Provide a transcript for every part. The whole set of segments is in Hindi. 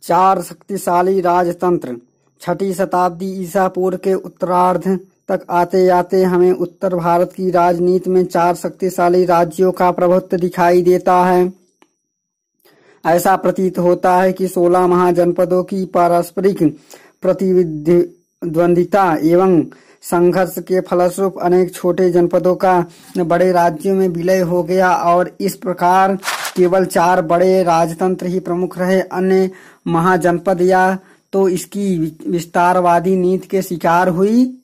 चार शक्तिशाली राजतंत्र। 6ठी शताब्दी ईसा पूर्व के उत्तरार्ध तक आते आते हमें उत्तर भारत की राजनीति में 4 शक्तिशाली राज्यों का प्रभुत्व दिखाई देता है। ऐसा प्रतीत होता है कि 16 महाजनपदों की पारस्परिक प्रतिद्वंदिता एवं संघर्ष के फलस्वरूप अनेक छोटे जनपदों का बड़े राज्यों में विलय हो गया और इस प्रकार केवल 4 बड़े राजतंत्र ही प्रमुख रहे। अन्य महाजनपद या तो इसकी विस्तारवादी नीति के शिकार हुई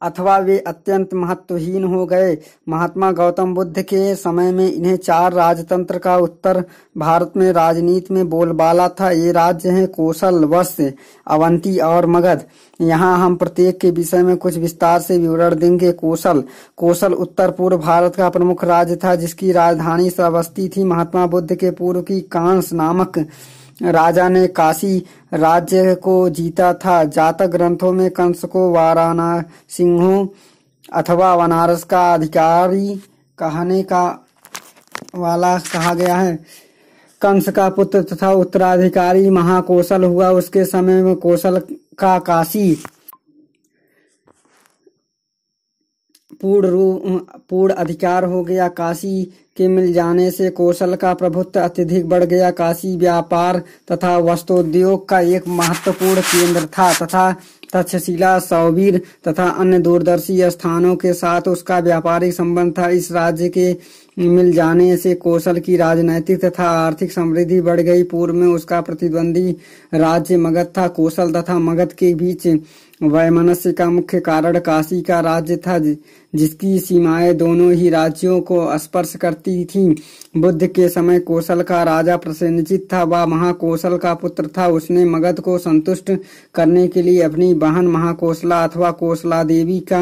अथवा वे अत्यंत महत्वहीन हो गए। महात्मा गौतम बुद्ध के समय में इन्हें 4 राजतंत्र का उत्तर भारत में राजनीति में बोलबाला था। ये राज्य हैं कौशल, वत्स, अवंती और मगध। यहाँ हम प्रत्येक के विषय में कुछ विस्तार से विवरण देंगे। कौशल उत्तर पूर्व भारत का प्रमुख राज्य था जिसकी राजधानी श्रावस्ती थी। महात्मा बुद्ध के पूर्व की कांस नामक राजा ने काशी राज्य को जीता था। जातक ग्रंथों में कंस को वाराणसिंह अथवा बनारस का अधिकारी कहने का वाला कहा गया है। कंस का पुत्र तथा उत्तराधिकारी महाकौशल हुआ। उसके समय में कौशल का काशी पूर्ण अधिकार हो गया। काशी के मिल जाने से कौशल का प्रभुत्व अत्यधिक बढ़ गया। काशी व्यापार तथा वस्त्रोद्योग का एक महत्वपूर्ण केंद्र था तथा तक्षशिला, सौवीर तथा अन्य दूरदर्शी स्थानों के साथ उसका व्यापारिक संबंध था। इस राज्य के मिल जाने से कौशल की राजनैतिक तथा आर्थिक समृद्धि बढ़ गई। पूर्व में उसका प्रतिद्वंदी राज्य मगध था। कौशल तथा मगध के बीच वैमनस्य का मुख्य कारण काशी का राज्य था जिसकी सीमाएं दोनों ही राज्यों को स्पर्श करती थीं। बुद्ध के समय कौशल का राजा प्रसेनजित था। वह महाकौशल का पुत्र था। उसने मगध को संतुष्ट करने के लिए अपनी बहन महाकौशला अथवा कौशला देवी का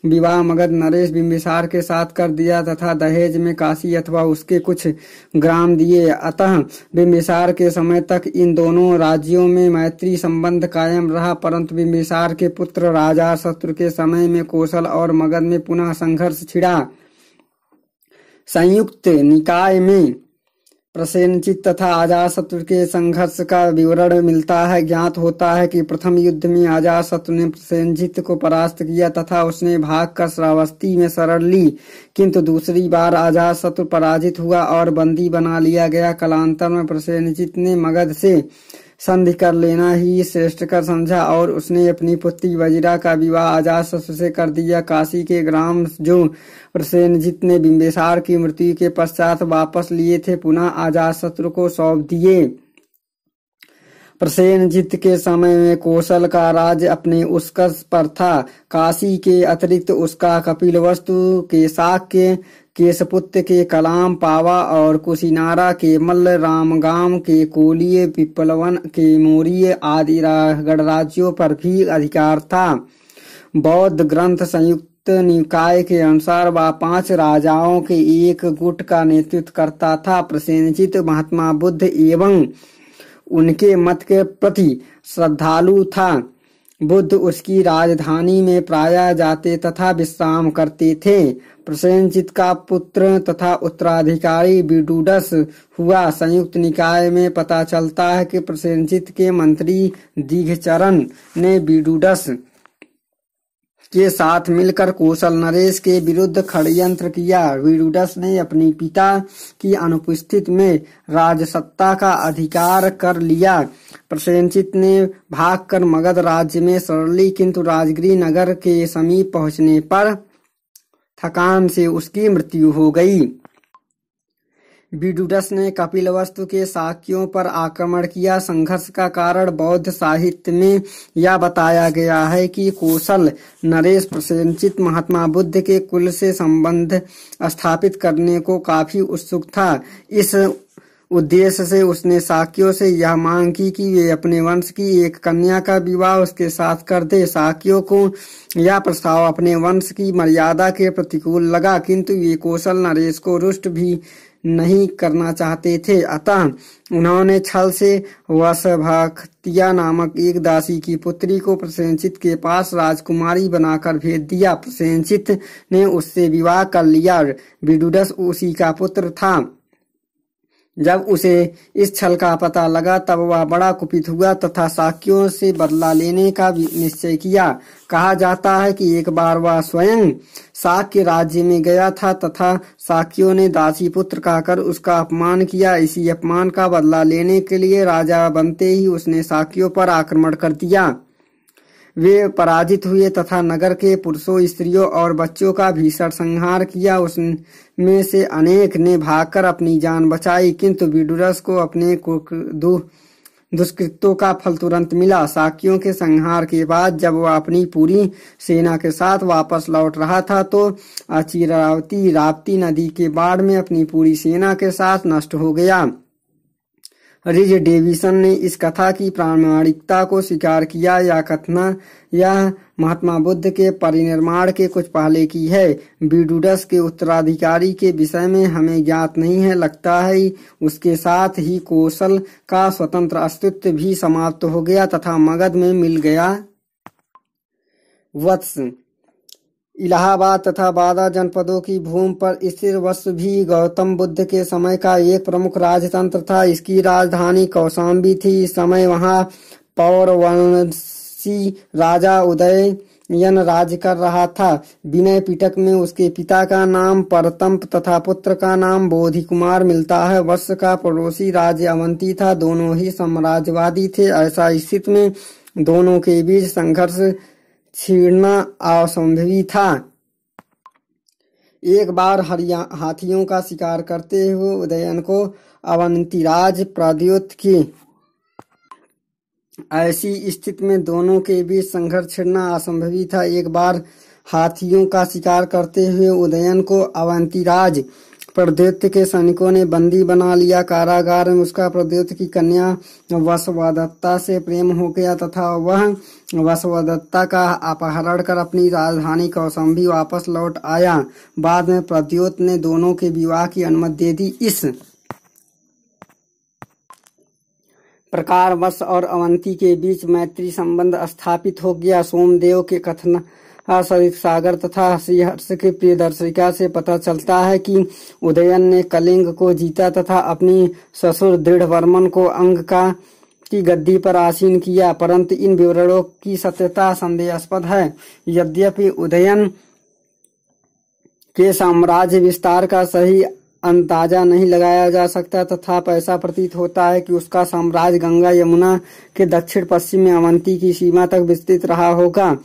विवाह मगध नरेश बिंबिसार के साथ कर दिया तथा दहेज में काशी अथवा उसके कुछ ग्राम दिए। अतः बिंबिसार के समय तक इन दोनों राज्यों में मैत्री संबंध कायम रहा, परंतु बिंबिसार के पुत्र अजातशत्रु के समय में कौशल और मगध में पुनः संघर्ष छिड़ा। संयुक्त निकाय में प्रसेनजित तथा अजातशत्रु के संघर्ष का विवरण मिलता है। ज्ञात होता है कि प्रथम युद्ध में अजातशत्रु ने प्रसेनजित को परास्त किया तथा उसने भागकर श्रावस्ती में शरण ली, किंतु दूसरी बार अजातशत्रु पराजित हुआ और बंदी बना लिया गया। कालांतर में प्रसेनजित ने मगध से संधि कर लेना ही श्रेष्ठकर समझा और उसने अपनी पुत्री वज्रा का विवाह अजातशत्रु से कर दिया। काशी के ग्राम जो प्रसेनजित ने बिंबिसार की मृत्यु के पश्चात वापस लिए थे पुनः अजातशत्रु को सौंप दिए। प्रसेनजित के समय में कौशल का राज्य अपने उत्कर्ष पर था। काशी के अतिरिक्त उसका कपिलवस्तु के शाक्य, केशपुत्र के कलाम पावा और कुशीनारा के मल्ल, रामगाम के कोलिय, पिप्पलवन के मौर्य आदि गणराज्यों पर भी अधिकार था। बौद्ध ग्रंथ संयुक्त निकाय के अनुसार वह 5 राजाओं के एक गुट का नेतृत्व करता था। प्रसेनजित महात्मा बुद्ध एवं उनके मत के प्रति श्रद्धालु था। बुद्ध उसकी राजधानी में प्रायः जाते तथा विश्राम करते थे। प्रसेनजित का पुत्र तथा उत्तराधिकारी विडूडस हुआ। संयुक्त निकाय में पता चलता है कि प्रसेनजित के मंत्री दीघचरण ने विडूडस के साथ मिलकर कौशल नरेश के विरुद्ध षड्यंत्र किया। विडूडस ने अपनी पिता की अनुपस्थिति में राजसत्ता का अधिकार कर लिया। प्रसेनजित ने भागकर मगध राज्य में शरण ली, किंतु राजगिरी नगर के समीप पहुंचने पर थकान से उसकी मृत्यु हो गई। विडूडस ने कपिलवस्तु के शाक्यों पर आक्रमण किया। संघर्ष का कारण बौद्ध साहित्य में यह बताया गया है कि कौशल नरेश प्रसेनजित महात्मा बुद्ध के कुल से संबंध स्थापित करने को काफी उत्सुक था। इस उद्देश्य से उसने शाक्यों से यह मांग की कि वे अपने वंश की एक कन्या का विवाह उसके साथ कर दे। शाक्यों को यह प्रस्ताव अपने वंश की मर्यादा के प्रतिकूल लगा, किंतु वे कौशल नरेश को रुष्ट भी नहीं करना चाहते थे। अतः उन्होंने छल से वसभक्तिया नामक एक दासी की पुत्री को प्रसेनजित के पास राजकुमारी बनाकर भेज दिया। प्रसेनजित ने उससे विवाह कर लिया। विडूडस उसी का पुत्र था। जब उसे इस छल का पता लगा तब वह बड़ा कुपित हुआ तथा शाक्यों से बदला लेने का भी निश्चय किया। कहा जाता है कि एक बार वह स्वयं शाक्य राज्य में गया था तथा शाक्यों ने दासी पुत्र कहकर उसका अपमान किया। इसी अपमान का बदला लेने के लिए राजा बनते ही उसने शाक्यों पर आक्रमण कर दिया। वे पराजित हुए तथा नगर के पुरुषों, स्त्रियों और बच्चों का भीषण संहार किया। उसमें से अनेक ने भागकर अपनी जान बचाई, किंतु विदुरस को अपने दुष्कृत्यों का फल तुरंत मिला। शाक्यों के संहार के बाद जब वह अपनी पूरी सेना के साथ वापस लौट रहा था तो अचिरावती राप्ती नदी के बाढ़ में अपनी पूरी सेना के साथ नष्ट हो गया। रिज डेविसन ने इस कथा की प्रामाणिकता को स्वीकार किया। यह कथना यह महात्मा बुद्ध के परिनिर्वाण के कुछ पहले की है। विदुरस के उत्तराधिकारी के विषय में हमें ज्ञात नहीं है। लगता है उसके साथ ही कौशल का स्वतंत्र अस्तित्व भी समाप्त हो गया तथा मगध में मिल गया। वत्स इलाहाबाद तथा बादा जनपदों की भूमि पर स्थित वत्स भी गौतम बुद्ध के समय का एक प्रमुख राजतंत्र था। इसकी राजधानी कौशाम्बी थी। इस समय वहां पौरवंशी राजा उदयन राज्य कर रहा था। विनय पिटक में उसके पिता का नाम परतंप तथा पुत्र का नाम बोधि कुमार मिलता है। वत्स का पड़ोसी राज्य अवंती था। दोनों ही साम्राज्यवादी थे। ऐसा स्थिति में दोनों के बीच संघर्ष छीड़ना असंभवी था। एक बार हाथियों का शिकार करते हुए उदयन को अवंतीराज प्रद्योत किए। ऐसी स्थिति में दोनों के बीच संघर्ष छिड़ना असंभवी था। एक बार हाथियों का शिकार करते हुए उदयन को अवंतीराज प्रद्योत के सैनिकों ने बंदी बना लिया। कारागार में उसका प्रद्योत की कन्या वसवदत्ता से प्रेम हो गया तथा वह वसवदत्ता का अपहरण कर अपनी राजधानी कौशाम्बी वापस लौट आया। बाद में प्रद्योत ने दोनों के विवाह की अनुमति दे दी। इस प्रकार वत्स और अवंती के बीच मैत्री संबंध स्थापित हो गया। सोमदेव के कथन सरित सागर तथा श्रीहर्ष के प्रियदर्शिका से पता चलता है कि उदयन ने कलिंग को जीता तथा अपनी ससुर दृढ़वर्मन को अंग की गद्दी पर आसीन किया, परंतु इन विवरणों की सत्यता संदेहास्पद है। यद्यपि उदयन के साम्राज्य विस्तार का सही अंदाजा नहीं लगाया जा सकता तथा ऐसा प्रतीत होता है कि उसका साम्राज्य गंगा यमुना के दक्षिण पश्चिम में अवंती की सीमा तक विस्तृत रहा होगा।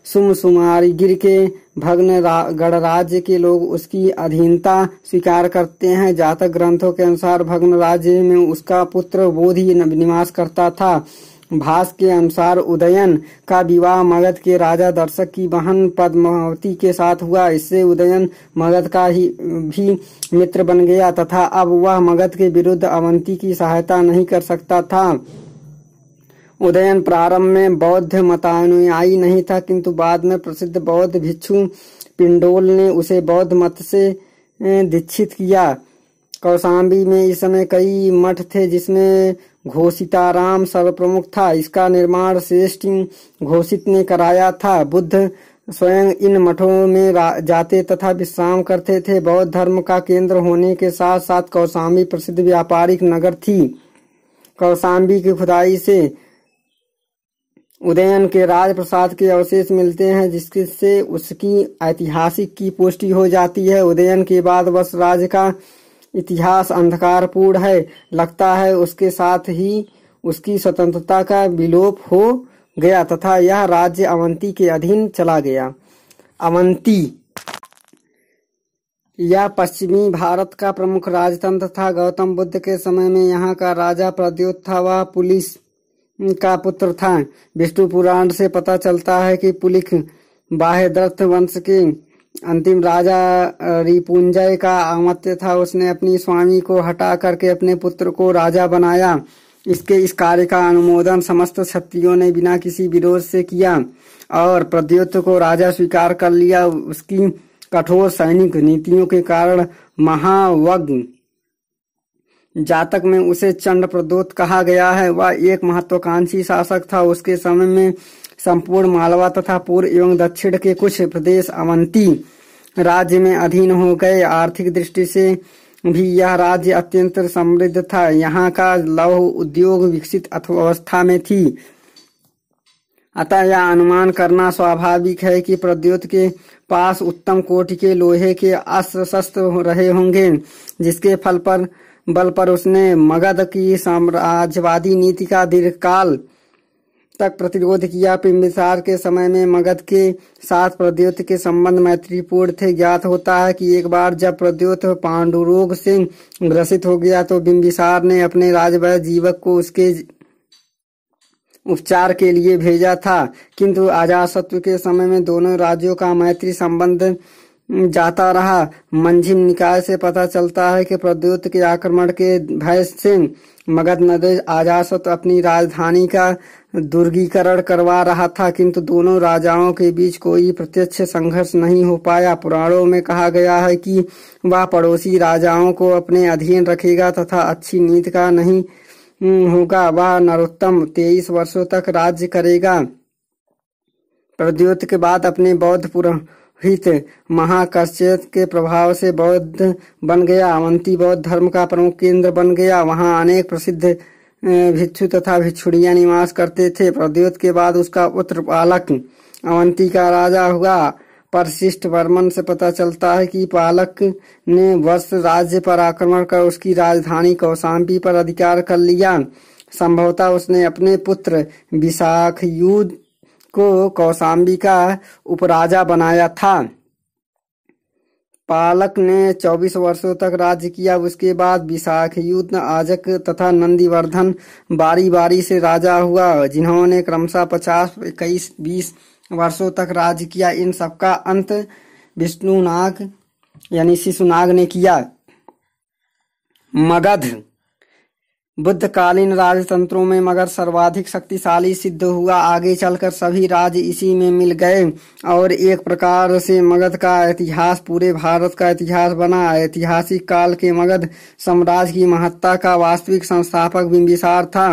सुमसुमारीगिर के भग्न गणराज्य के लोग उसकी अधीनता स्वीकार करते हैं। जातक ग्रंथों के अनुसार भग्न राज्य में उसका पुत्र बोधि निवास करता था। भास के अनुसार उदयन का विवाह मगध के राजा दर्शक की बहन पद्मावती के साथ हुआ। इससे उदयन मगध का भी मित्र बन गया तथा अब वह मगध के विरुद्ध अवंती की सहायता नहीं कर सकता था। उदयन प्रारंभ में बौद्ध मतानुयायी नहीं था, किंतु बाद में प्रसिद्ध बौद्ध भिक्षु पिंडोल ने उसे बौद्ध मत से दीक्षित किया। कौशाम्बी में इस समय कई मठ थे, जिसमें घोषिताराम सर्वप्रमुख था। इसका निर्माण श्रेष्ठ घोषित ने कराया था। बुद्ध स्वयं इन मठों में जाते तथा विश्राम करते थे। बौद्ध धर्म का केंद्र होने के साथ साथ कौशाम्बी प्रसिद्ध व्यापारिक नगर थी। कौशाम्बी की खुदाई से उदयन के राजप्रसाद के अवशेष मिलते हैं, जिससे उसकी ऐतिहासिक की पुष्टि हो जाती है। उदयन के बाद वत्स राज्य का इतिहास अंधकारपूर्ण है। लगता है उसके साथ ही उसकी स्वतंत्रता का विलोप हो गया तथा यह राज्य अवंती के अधीन चला गया। अवंती यह पश्चिमी भारत का प्रमुख राजतंत्र था। गौतम बुद्ध के समय में यहाँ का राजा प्रद्योत था। वह पुलिस का पुत्र था। विष्णु पुराण से पता चलता है कि पुलिक बाह्यदत्त वंश के अंतिम राजा रिपुंजय का अमात्य था। उसने अपनी स्वामी को हटा करके अपने पुत्र को राजा बनाया। इस कार्य का अनुमोदन समस्त क्षत्रियों ने बिना किसी विरोध से किया और प्रद्योत को राजा स्वीकार कर लिया। उसकी कठोर सैनिक नीतियों के कारण महावग जातक में उसे चंड प्रद्योत कहा गया है। वह एक महत्वाकांक्षी शासक था। उसके समय में संपूर्ण मालवा तथा पूर्व एवं दक्षिण के कुछ प्रदेश अवंती राज्य में अधीन हो गए। आर्थिक दृष्टि से भी यह राज्य अत्यंत समृद्ध था। यहाँ का लौह उद्योग विकसित अवस्था में थी। अतः यह अनुमान करना स्वाभाविक है कि प्रद्योत के पास उत्तम कोटि के लोहे के अस्त्र शस्त्र रहे होंगे, जिसके बल पर उसने मगध की साम्राज्यवादी नीति का दीर्घकाल तक प्रतिरोध किया। बिंबिसार के समय में मगध के साथ प्रद्योत के संबंध मैत्रीपूर्ण थे। ज्ञात होता है कि एक बार जब प्रद्योत पांडुरोग से ग्रसित हो गया तो बिंबिसार ने अपने राजवैद्य जीवक को उसके उपचार के लिए भेजा था, किंतु अजातशत्रु के समय में दोनों राज्यों का मैत्री संबंध जाता रहा। मंजिम निकाय से पता चलता है कि प्रद्योत के आक्रमण के भय से मगध नरेश अजातशत्रु अपनी राजधानी का दुर्गीकरण करवा रहा था, किंतु दोनों राजाओं के बीच कोई प्रत्यक्ष संघर्ष नहीं हो पाया। पुराणों में कहा गया है कि वह पड़ोसी राजाओं को अपने अधीन रखेगा तथा अच्छी नीति का नहीं होगा। वह नरोत्तम 23 वर्षों तक राज्य करेगा। प्रद्योत के बाद अपने बौद्ध पुरोहित महाकश्यप के प्रभाव से बौद्ध बन गया। अवंती बौद्ध धर्म का प्रमुख केंद्र बन गया। वहां अनेक प्रसिद्ध भिक्षु तथा भिक्षुणियां निवास करते थे। प्रद्योत के बाद उसका पुत्र पालक अवंती का राजा हुआ। परशिष्ट वर्मन से पता चलता है कि पालक ने वर्ष राज्य पर आक्रमण कर उसकी राजधानी कौशाम्बी पर अधिकार कर लिया। संभवतः उसने अपने पुत्र विशाखयुध को कौशाम्बी का उपराजा बनाया था। पालक ने 24 वर्षों तक राज्य किया। उसके बाद विशाखयुध, आजक तथा नंदीवर्धन बारी बारी से राजा हुआ, जिन्होंने क्रमशः 50, 21, 20 वर्षों तक राज्य किया। इन सबका अंत विष्णुनाग यानी शिशुनाग ने किया। मगध बुद्धकालीन राजतंत्रों में मगध सर्वाधिक शक्तिशाली सिद्ध हुआ। आगे चलकर सभी राज्य इसी में मिल गए और एक प्रकार से मगध का इतिहास पूरे भारत का इतिहास बना। ऐतिहासिक काल के मगध साम्राज्य की महत्ता का वास्तविक संस्थापक बिंबिसार था।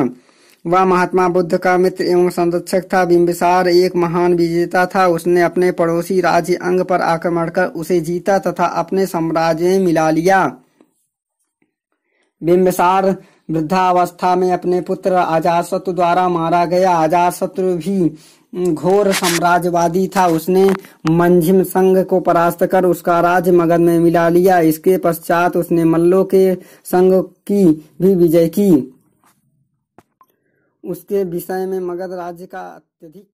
वह महात्मा बुद्ध का मित्र एवं संरक्षक था। बिंबिसार एक महान विजेता था। उसने अपने पड़ोसी राज्य अंग पर आक्रमण कर उसे जीता तथा अपने साम्राज्य में मिला लिया। बिंबिसार वृद्धावस्था में अपने पुत्र अजातशत्रु द्वारा मारा गया। अजातशत्रु भी घोर साम्राज्यवादी था। उसने मंजिम संघ को परास्त कर उसका राज्य मगध में मिला लिया। इसके पश्चात उसने मल्लों के संघ की भी विजय की। उसके विषय में मगध राज्य का अत्यधिक